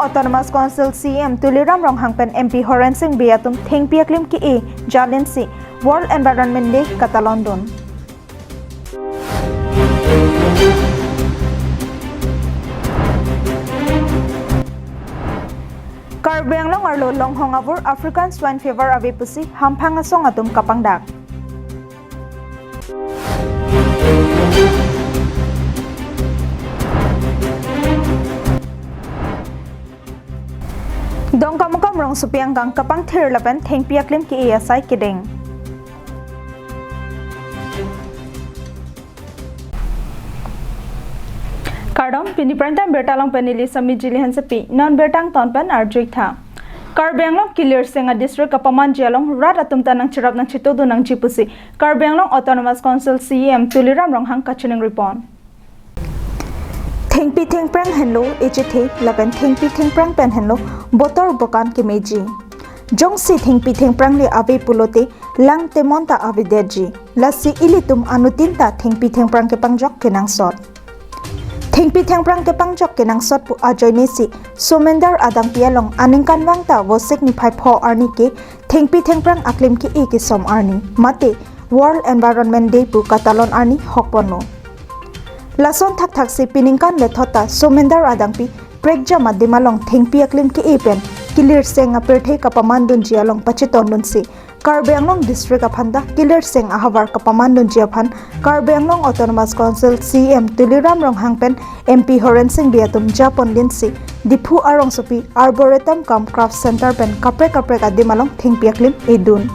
Autonomous Council CM Tuliram Rong Hangpen MP Horan Singh Biatum Thing Piaklim Ki E Jalin Si World Environment Day kata London. Karbiang long arlo long hongavur African swine fever abe pusi hampang asong atum kapangdak. Dong kamukam rong supiang gang kapang thir lapen theng piaklim ki asai kideng. Kardom pini prantam bertalong penili sami jilihan sepi non bertang tonpen arjuik tha. Karbianglong Kilir Senga District Kapaman Jalong Rat atum tanang chirap nang chitodo nang chipusi. Karbianglong Autonomous Council CM Tuliram Ronghang Kachuning Ripon. Thengpi thengprang henlo HT lapen thengpi thengprang pen henlo botor bokan kemeji. Jongsi thengpi thengprang li ave pulote lang temonta ave deji. Lasi ilitum anutinta thengpi thengprang ke pangjok kenang sot. Thengpi thengprang ke pangjok kenang sot pu ajoy nesi somendar adang pialong aningkan wangta wosek ni phai pho arni ke thengpi thengprang aklim ki e ke som arni mate World Environment Day pu katalon arni hokpono. Lason thak thak si piningkan lethota somendar adangpi prekja madimalong thengpi aklim ki epen Kilir Seng apirthei kapamandun jialong pachiton dunsi Karbianglong District Aphanda Kilir Seng ahavar kapamandun jiaphan Karbianglong Autonomous Council CM Tuliram Ronghangpen MP Horan Singh Biatum Japon Linsi Dipu Arong Sopi Arboretum Cum Craft Center pen kapre adimalong thengpi aklim edun.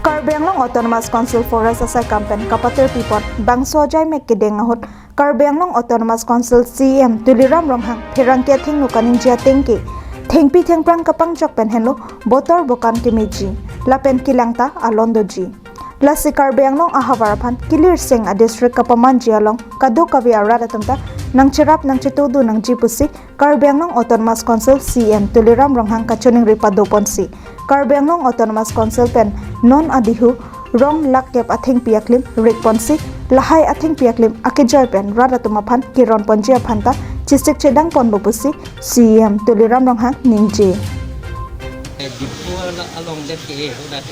Karbianglong Autonomous Council Forest Asai Campaign Kapatir Pipot Bangso Jai Mekideng Ahot Karbianglong Autonomous Council CM Tuliram Ronghang Phirangkia Thing Nukanin Jia Tengki Thengpi thengprang kapangjok pen henlo botor bokan kemeji lapen kilangta alondoji lasi Karbianglong ahavaraphan Kilir Seng a district kapaman jialong kado kavi aradatamta nang chirap nang chitudu nang jipusi Karbianglong Autonomous Council CM Tuliram Ronghang kachuning ripadoponsi Karbianglong Autonomous Council pen non adihu rong lakkep athing piaklim rikponsi lahai athing piaklim akijoy pen radatumaphan kiron ponjia phanta chisik chedang ponbopusi CM Tuliram Ronghang ningji before along that day that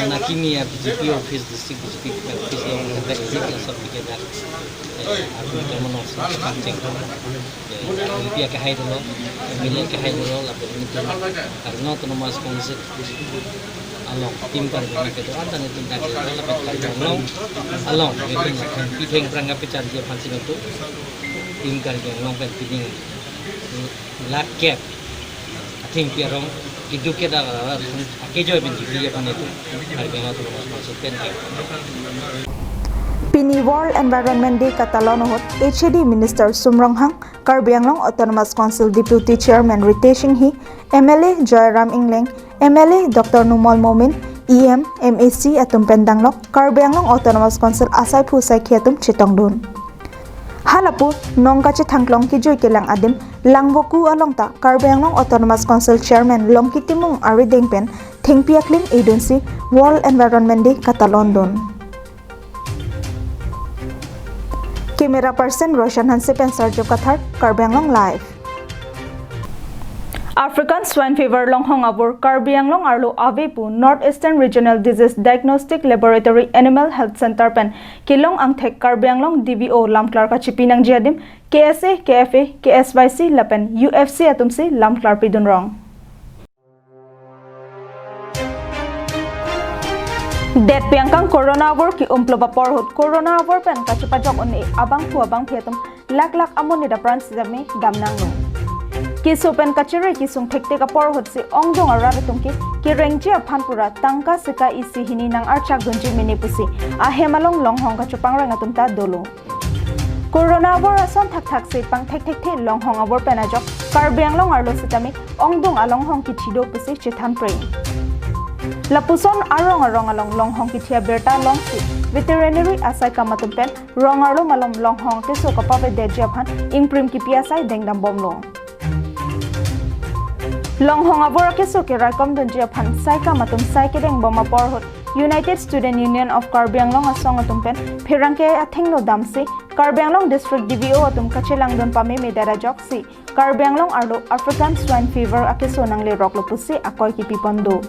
nakimia GP office district office yang ada executive certificate aku termono something dia ke hai dulu milen ke hai dulu lapor ini karena Autonomous Council along tim Karbiang itu ada nih tim dari lapor Karbiang along itu piteng perangkap pecar dia pansi itu tim Karbiang long pen piting lakep ating piarong hidup kita akejoy ben dia pan itu Karbiang Autonomous Council pen Pini World Environment Day Katalonohot HAD Minister Sumronghang Karbianglong Autonomous Council Deputy Chairman Riteshing Hi MLA Joyram Ingleng MLA Dr. Numol Momin EM MAC atum pendanglok Karbianglong Autonomous Council asai phusai khiatum chitongdun halapu nongkache thangklong ki joy kelang adim langboku alongta Karbianglong Autonomous Council Chairman Longkitimung Aridengpen thengpiakling agency World Environment Day Katalondon. Camera person Roshan Hansipen Sarjo Kathar Karbianglong Live. African swine fever longhong abur Karbianglong arlo avepu Northeastern Regional Disease Diagnostic Laboratory Animal Health Center pen kilong angthek Karbianglong DBO lamklar ka chipinang jiadim KSA KFA KSYC lapen UFC atumsi lamklar pidun rong. Det piangkang corona war ki umploba porhut corona war pen kachupajok oni abang phiatum lak amon ni da pran sidame damnang no kiso pen kachire kisung thekte ka porhut si ongdong aratum ki rengje phanpura tangka sika isi hini nang archak gunji mini pusi a hemalong longhong kachupang rangatum ta dolo corona war ason thak se pang thek longhong abor pen ajok Karbianglong arlo sitame ongdong alonghong ki thido pusi chithan pre Lapuson arong along longhong kitia berta longsi veterinary asai kamatum pen rong arlo malom longhong ke so kapabe dejiaphan ingprim ki piasai dengdam bomlo longhong abora ke so ke rakom donjiaphan sai kamatum sai ke deng boma porhot United Student Union of Karbi Anglong asong atumpen phirangke athing no damsi Karbi Anglong District DVO atum kachilang don pame medara joksi Karbi Anglong arlo African swine fever akiso nangle roklo pusi akoy ki pipondo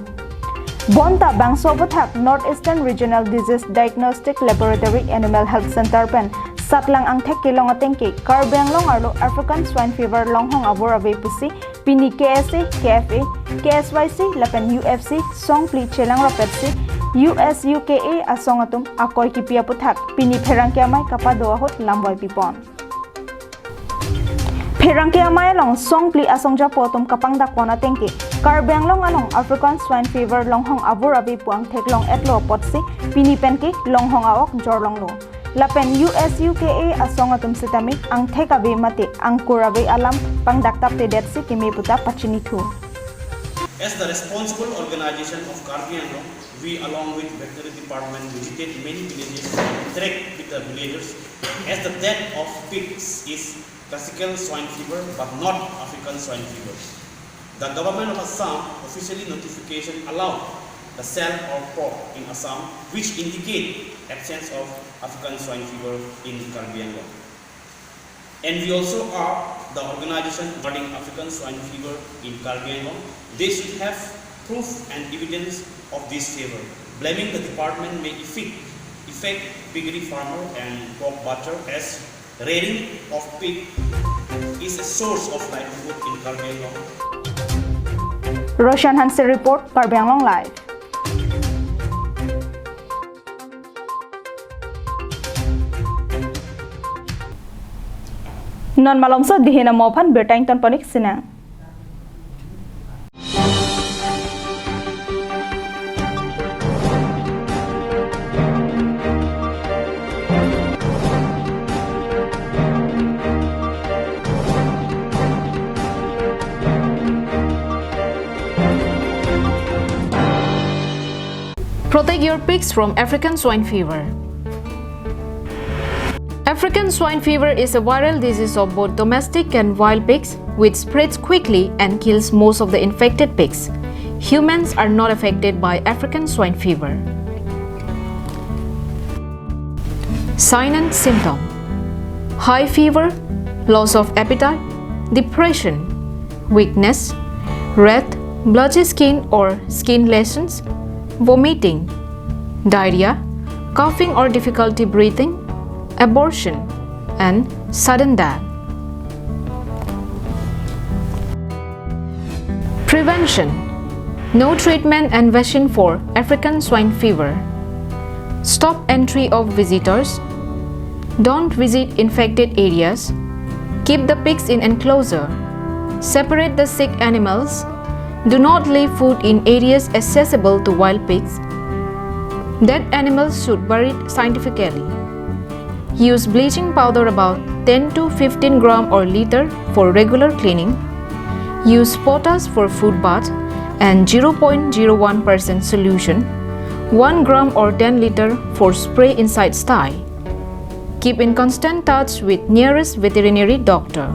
Bonta bangso bathak Northeastern Regional Disease Diagnostic Laboratory Animal Health Center pen satlang angthek kilong atengke Karbi Anglong arlo African swine fever longhong abor ave pusi Pini KSA, KFA, KSYC, Lapen UFC, Song Pli Chelang Ropetsi, USUKA asong atum akoy kipia puthak Pini Pherangke amai kapado ahot lamboy pipon. Pherangke amai long Song Pli asong japo atum kapang dakwana tengke Karbi Anglong along African swine fever longhong abur abi puang theklong etlo potsi Pini penke longhong aok jorlong lo. Lapen USUKA asong atum sitami ang thekabe mate ang kurabe alam pang daktap te detsi kimi puta pachinitu. As the responsible organization of Karbi Anglong, we along with veterinary department visited many villages and interact with the villagers as the death of pigs is classical swine fever but not African swine fever. The government of Assam officially notification allowed the sale of pork in Assam which indicate absence of African swine fever in Karbi Anglong. And we also are the organization regarding African swine fever in Karbi Anglong. They should have proof and evidence of this fever. Blaming the department may affect piggery farmer and pork butcher as rearing of pig is a source of livelihood in Karbi Anglong. Roshan Hansen report Karbi Anglong live. Non malomso dihina mopan bertain ton panik sinang. Protect your pigs from African swine fever. African swine fever is a viral disease of both domestic and wild pigs which spreads quickly and kills most of the infected pigs. Humans are not affected by African swine fever. Sign and symptom: high fever, loss of appetite, depression, weakness, red, blotchy skin or skin lesions, vomiting, diarrhea, coughing or difficulty breathing, abortion, and sudden death. Prevention: no treatment and vaccine for African swine fever. Stop entry of visitors. Don't visit infected areas. Keep the pigs in enclosure. Separate the sick animals. Do not leave food in areas accessible to wild pigs. Dead animals should be buried scientifically. Use bleaching powder about 10 to 15 gram or liter for regular cleaning. Use potash for food bath and 0.01% solution, 1 gram or 10 liter for spray inside sty. Keep in constant touch with nearest veterinary doctor.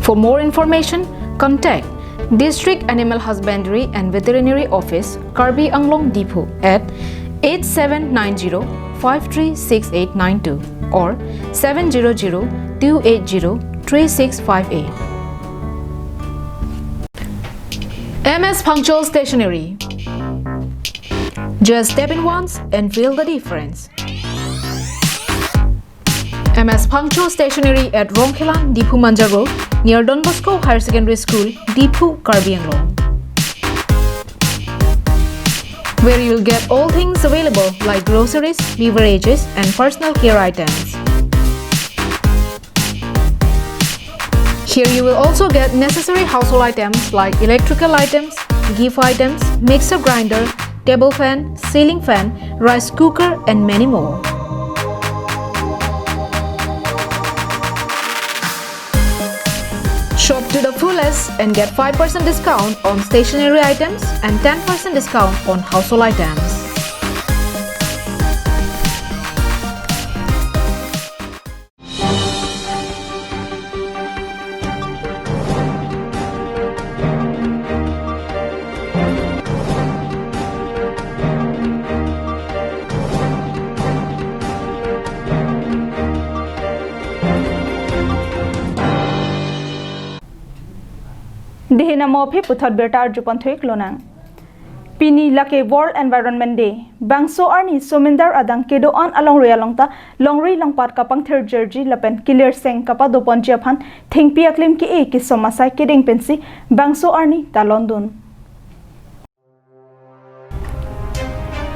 For more information, contact District Animal Husbandry and Veterinary Office, Karbi Anglong Depot at 8790-536892 or 700-280-3658. MS Punctual Stationery. Just step in once and feel the difference. MS Punctual Stationery at Rongkhelan, Dipu Manja Road, near Don Bosco Higher Secondary School, Dipu, Karbi Anglong, where you'll get all things available like groceries, beverages, and personal care items. Here you will also get necessary household items like electrical items, gift items, mixer grinder, table fan, ceiling fan, rice cooker, and many more. Shop to the fullest and get 5% discount on stationery items and 10% discount on household items. dihina mo phi puthot bertar jupan thoik lonang Pini lake World Environment Day bangso arni somendar adang kedo on along realongta longri longpat kapang thir jersey lapen clear seng kapa dopon japhan thingpi aklim ki e ki somasai keding pensi bangso arni ta London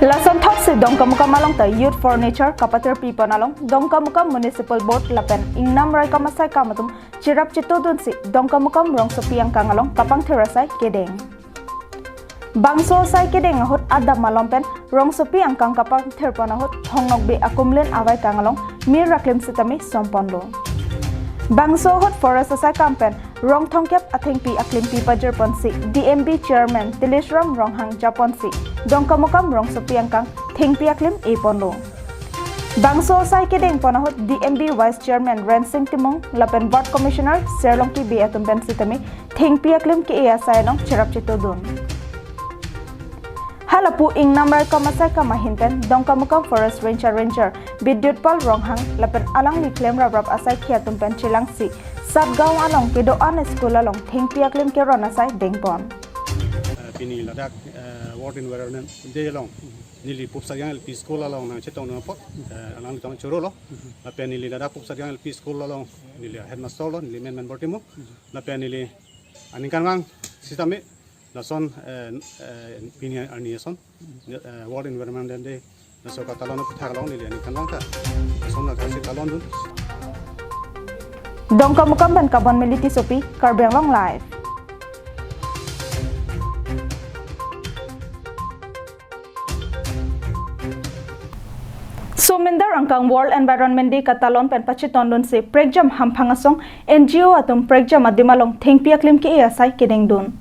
Lason thok se dongkamuka malongta Youth for Nature kapater people along dongkamuka Municipal Board lapen ingnam rai kamasai kamatum chirap chitodun si dongkamuka rong sopiang kangalong kapang thirasai kedeng Bangso sai kedeng ahot adam malompen rong sopi angkang kapang therpon ahot thongnok be akumlen awai kangalong mir raklim sitami sompondo Bangso hot forest asai kampen rong thongkep athengpi aklimpi pajer ponsi DMB chairman Tilishram ronghang japonsi dongkamukam rong sopi angkang thengpi aklim e pondo Bangso sai kedeng ponahot DMB vice chairman Rensing Timong lapen board commissioner Serlongki be atumben sitami thengpi aklim ki e asai nong chirap chitodun Halapu ing number kamasai kamahinten dongkamukam forest ranger bidyut pal ronghang lapen alang ni claim rab asai khiatum pen chilangsi satgaon along kedo an school along thengpi aklim ke ron asai dengpon Pini ladak World Environment Day along nili pupsariang LP school along nang chetong na pot alang tong choro lo lapen nili ladak pupsariang LP school along nili headmaster lo nili men bortimo lapen nili aningkan wang sistame Nason pini arniason World Environment Day naso katalon puthagalong nili ani kanwang ka nason na kasi talon dun Dongkamukam ban kabon meliti sopi Karbenglong live Somendar angkang World Environment Day katalon pen pachitondon se pregjam hamphangasong NGO atum pregjam adimalong thengpi aklim ki asai kedeng dun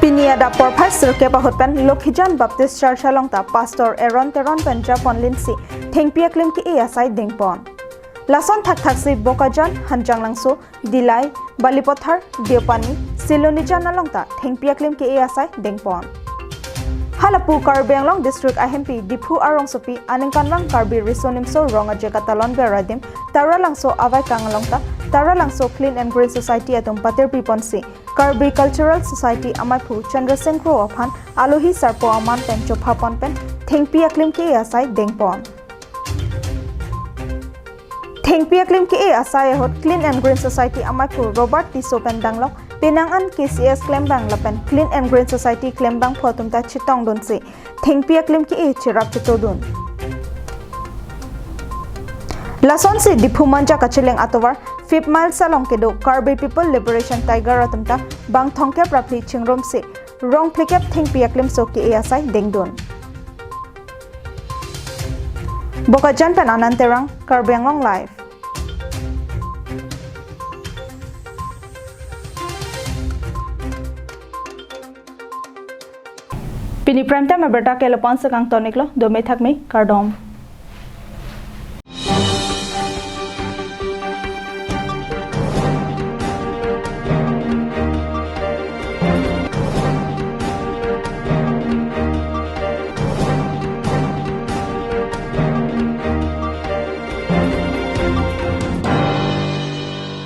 Piniada porphai sirke bahut pen Lokhijan Baptist Church alongta pastor Aaron Teron pen Japon linsi thengpi aklim ki e asai dengpon Lason thak si bokajan hanjang langso dilai balipothar deopani silonijan alongta thengpi aklim ki e asai dengpon Halapu Karbenglong district ahempi Dipu arong sopi aningkanwang karbi risonim so ronga jekatalon beradim tara langso avai kangalongta tara langso Clean and Green Society atum pater piponsi Karbi Cultural Society amaipu Chandrasenkro ophan alohi sarpo aman pen chophapon pen thengpi aklim ki asai dengpon thengpi aklim ki asai hot Clean and Green Society amaipu Robert Tiso pen danglok Pinangan KCS Klembang lapan Clean and Green Society Klembang photum ta chitong don se thengpi aklim ki e chirap chitodun Lason se dipumanja kachileng atowar 5 miles along kedo Karbi People Liberation Tiger atumta bang thongkep rapli chingrom se rong plikep thengpi aklim so ki e asai dengdon Bokajan pen ananterang Karbenglong live Pini prime time berta ke lepon sekang tonik lo do me thak me kardom